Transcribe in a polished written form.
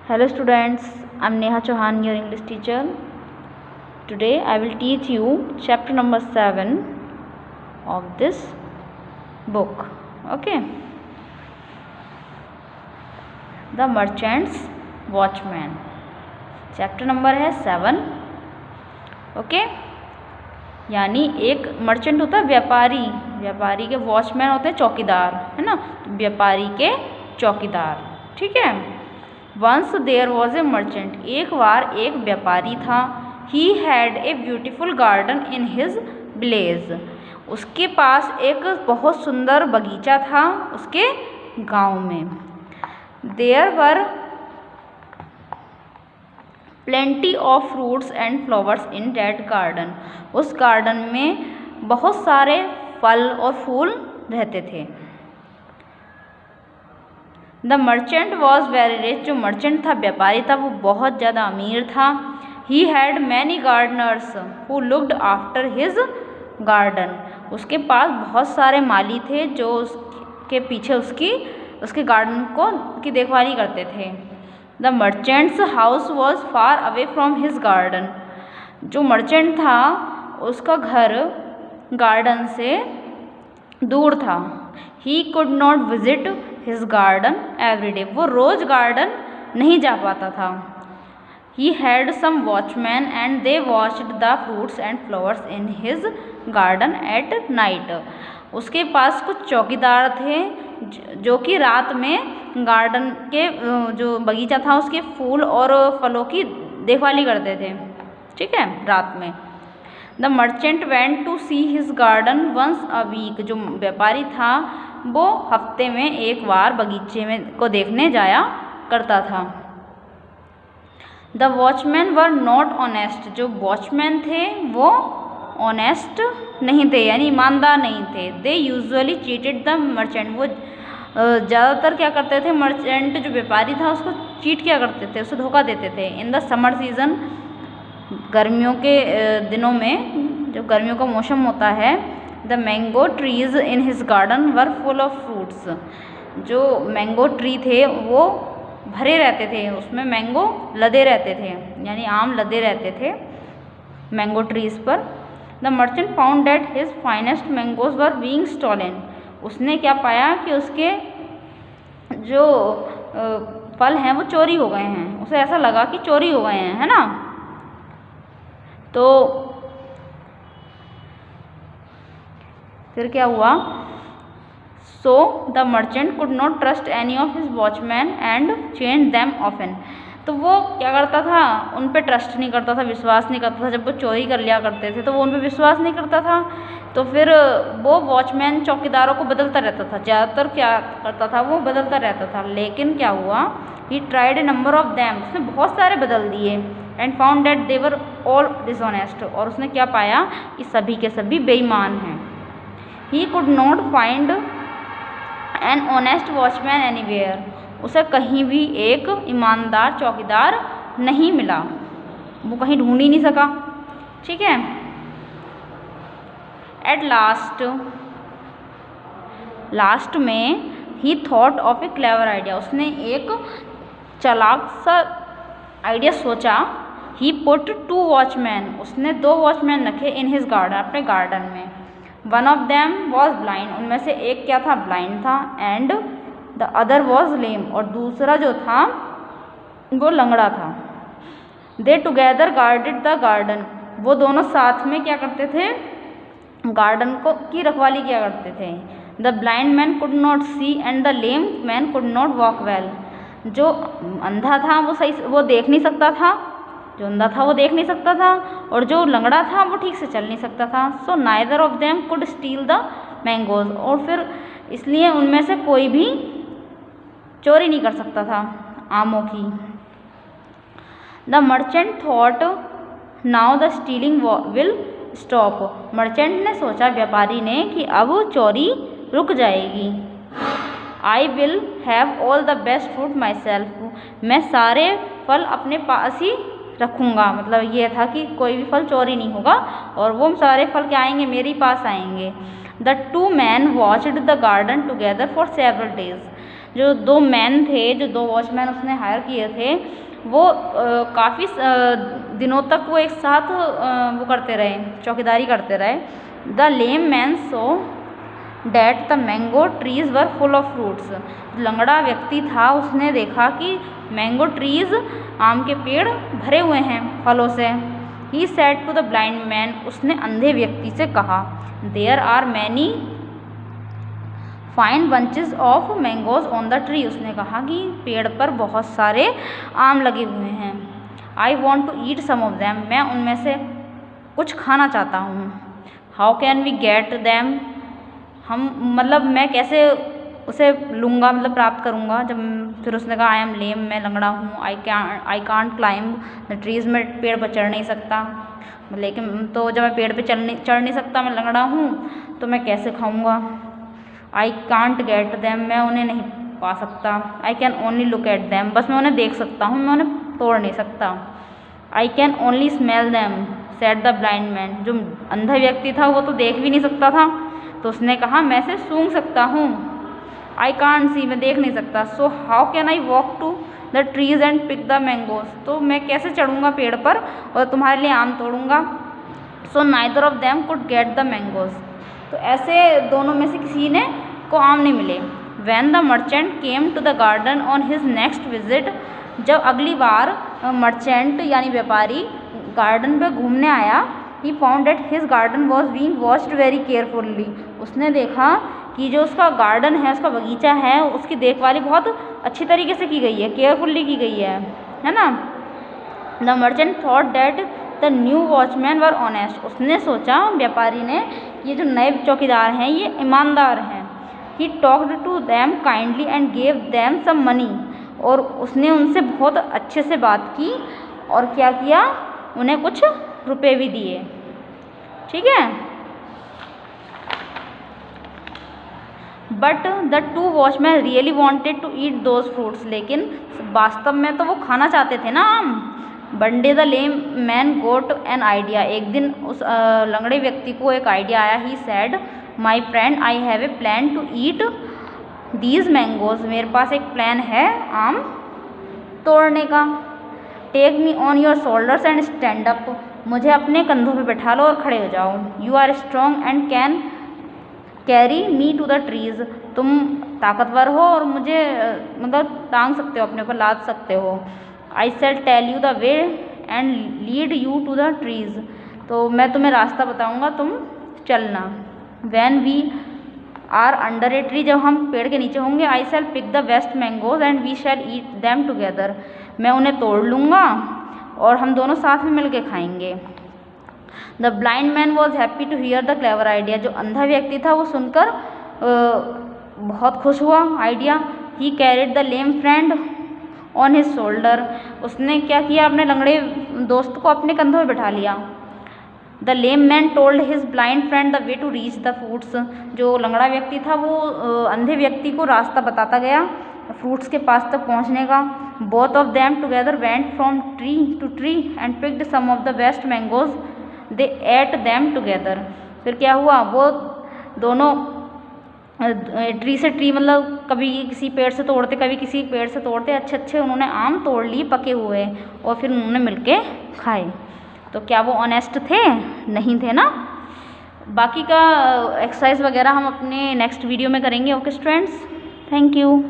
Hello students, I'm Neha Chauhan, your English teacher. Today I will teach you chapter number 7 of this book. Okay. The Merchant's Watchman. Chapter number है 7. Okay यानी एक merchant होता है व्यापारी, व्यापारी के watchman होते हैं चौकीदार, है ना, व्यापारी के चौकीदार. ठीक है. Once there was a merchant, एक बार एक व्यापारी था. He had a beautiful garden in his village, उसके पास एक बहुत सुंदर बगीचा था उसके गांव में. There were plenty of fruits and flowers in that garden, उस गार्डन में बहुत सारे फल और फूल रहते थे. The merchant was very rich, जो मर्चेंट था व्यापारी था वो बहुत ज़्यादा अमीर था. He had many gardeners who looked after his garden, उसके पास बहुत सारे माली थे जो उसके पीछे उसके गार्डन की देखभाली करते थे. The merchant's house was far away from his garden, जो मर्चेंट था उसका घर गार्डन से दूर था. He could not visit his garden every day, वो रोज गार्डन नहीं जा पाता था. He had some watchman and they watched the fruits and flowers in his garden at night, उसके पास कुछ चौकीदार थे जो कि रात में गार्डन के जो बगीचा था उसके फूल और फलों की देखभाली करते थे. ठीक है, रात में. The merchant went to see his garden once a week, जो व्यापारी था वो हफ्ते में एक बार बगीचे में को देखने जाया करता था. The watchman were not honest, जो वॉचमैन थे वो ऑनेस्ट नहीं थे यानी ईमानदार नहीं थे. They usually cheated the merchant, वो ज़्यादातर क्या करते थे, मर्चेंट जो व्यापारी था उसको चीट किया करते थे, उसे धोखा देते थे. इन द समर सीज़न, गर्मियों के दिनों में, जब गर्मियों का मौसम होता है, the mango trees in his garden were full of fruits, जो मैंगो ट्री थे वो भरे रहते थे, उसमें मैंगो लदे रहते थे यानी आम लदे रहते थे मैंगो ट्रीज पर. The merchant found that his finest mangoes were being stolen, उसने क्या पाया कि उसके जो फल हैं वो चोरी हो गए हैं. उसे ऐसा लगा कि चोरी हो गए हैं, है ना. तो फिर क्या हुआ, so the merchant could not trust any of his watchman and change them often, तो वो क्या करता था, उन पे ट्रस्ट नहीं करता था, विश्वास नहीं करता था. जब वो चोरी कर लिया करते थे तो वो उन पे विश्वास नहीं करता था, तो फिर वो वॉचमैन चौकीदारों को बदलता रहता था. ज़्यादातर क्या करता था, वो बदलता रहता था. लेकिन क्या हुआ, he tried A number of them, उसने बहुत सारे बदल दिए. And found that they were all dishonest, और उसने क्या पाया कि सभी के सभी बेईमान हैं. ही could not find an honest watchman anywhere, उसे कहीं भी एक ईमानदार चौकीदार नहीं मिला, वो कहीं ढूंढ ही नहीं सका. ठीक है. एट लास्ट में ही thought of A clever idea, उसने एक चालाक सा आइडिया सोचा. ही पुट 2 वॉचमैन, उसने 2 वॉचमैन रखे इन हिज गार्डन, अपने गार्डन में. One of them was blind, उनमें से एक क्या था, ब्लाइंड था. एंड द अदर वॉज लेम, और दूसरा जो था वो लंगड़ा था. दे टुगेदर गार्डेड द गार्डन, वो दोनों साथ में क्या करते थे, गार्डन की रखवाली किया करते थे. The blind man could not see and the lame man could not walk well, जो अंधा था वो देख नहीं सकता था, जो अंधा था वो देख नहीं सकता था, और जो लंगड़ा था वो ठीक से चल नहीं सकता था. सो neither of them could steel the mangoes, और फिर इसलिए उनमें से कोई भी चोरी नहीं कर सकता था आमों की. The merchant thought now the stealing will stop, merchant ने सोचा, व्यापारी ने, कि अब चोरी रुक जाएगी. I will have all the best fruit my self, मैं सारे फल अपने पास ही रखूँगा. मतलब ये था कि कोई भी फल चोरी नहीं होगा और वो सारे फल क्या आएंगे, मेरे पास आएंगे. The 2 men watched the garden together for several days, जो 2 मैन थे, जो 2 वॉचमैन उसने हायर किए थे, वो काफ़ी दिनों तक वो एक साथ वो करते रहे, चौकीदारी करते रहे। The lame man so that the mango trees were full of fruits. लंगड़ा व्यक्ति था, उसने देखा कि मैंगो ट्रीज, आम के पेड़ भरे हुए हैं फलों से। He said to the blind man, उसने अंधे व्यक्ति से कहा, there are many fine bunches of mangoes on the tree. उसने कहा कि पेड़ पर बहुत सारे आम लगे हुए हैं। I want to eat some of them, मैं उनमें से कुछ खाना चाहता हूँ। How can we get them, हम मतलब मैं कैसे उसे लूँगा, मतलब प्राप्त करूँगा। जब फिर उसने कहा आई एम लेम, मैं लंगड़ा हूँ। I can't climb the trees, मैं पेड़ पर चढ़ नहीं सकता। लेकिन तो जब मैं पेड़ पे चढ़ नहीं सकता, मैं लंगड़ा हूँ, तो मैं कैसे खाऊँगा। आई कांट गेट दैम, मैं उन्हें नहीं पा सकता। I can only look at them, बस मैं उन्हें देख सकता हूँ, मैं उन्हें तोड़ नहीं सकता। I can only smell them said the blind man, जो अंधा व्यक्ति था वो तो देख भी नहीं सकता था, तो उसने कहा मैं इसे सूंघ सकता हूँ। आई कांट सी, मैं देख नहीं सकता। So how can I walk to the trees and pick the mangoes, तो मैं कैसे चढ़ूँगा पेड़ पर और तुम्हारे लिए आम तोड़ूँगा। So neither of them could get the mangoes, तो ऐसे दोनों में से किसी ने को आम नहीं मिले। When the merchant came to the garden on his next visit, जब अगली बार मर्चेंट यानी व्यापारी गार्डन पे घूमने आया, he found that his garden was being watched very carefully. उसने देखा कि जो उसका गार्डन है, उसका बगीचा है, उसकी देखभाली बहुत अच्छी तरीके से की गई है, केयरफुल्ली की गई है ना। The merchant thought that the new watchman were honest, उसने सोचा, व्यापारी ने, ये जो नए चौकीदार हैं ये ईमानदार हैं। He talked to them kindly and gave them some money, और उसने उनसे बहुत अच्छे से बात की और क्या किया, उन्हें कुछ रुपए भी दिए। ठीक है। But the 2 watchman really wanted to eat those fruits, लेकिन वास्तव में तो वो खाना चाहते थे ना आम। One day the lame man got an idea, एक दिन उस लंगड़े व्यक्ति को एक आइडिया आया। He said my friend I have a plan to eat these mangoes, मेरे पास एक प्लान है आम तोड़ने का। Take me on your shoulders and stand up, मुझे अपने कंधों पे बैठा लो और खड़े हो जाओ। You are strong and can carry me to the trees, तुम ताकतवर हो और मुझे मतलब टांग सकते हो, अपने ऊपर लाद सकते हो। I shall tell you the way and lead you to the trees, तो मैं तुम्हें रास्ता बताऊंगा, तुम चलना। When we are under a tree, जब हम पेड़ के नीचे होंगे, I shall pick the best mangoes and we shall eat them together, मैं उन्हें तोड़ लूँगा और हम दोनों साथ में मिल के खाएंगे। The blind man was happy to hear the clever idea, जो अंधा व्यक्ति था वो सुनकर बहुत खुश हुआ idea. He carried the lame friend on his shoulder, उसने क्या किया, अपने लंगड़े दोस्त को अपने कंधों में बैठा लिया। The lame man told his blind friend the way to reach the fruits, जो लंगड़ा व्यक्ति था वो अंधे व्यक्ति को रास्ता बताता गया फ्रूट्स के पास तक पहुंचने का। Both of them together went from tree to tree and picked some of the best mangoes, they ate them together. फिर क्या हुआ, वो दोनों ट्री से ट्री, मतलब कभी किसी पेड़ से तोड़ते, कभी किसी पेड़ से तोड़ते, अच्छे अच्छे उन्होंने आम तोड़ लिए पके हुए, और फिर उन्होंने मिलके खाए। तो क्या वो ऑनेस्ट थे? नहीं थे ना। बाकी का एक्सरसाइज वगैरह हम अपने नेक्स्ट वीडियो में करेंगे। Okay students, thank you.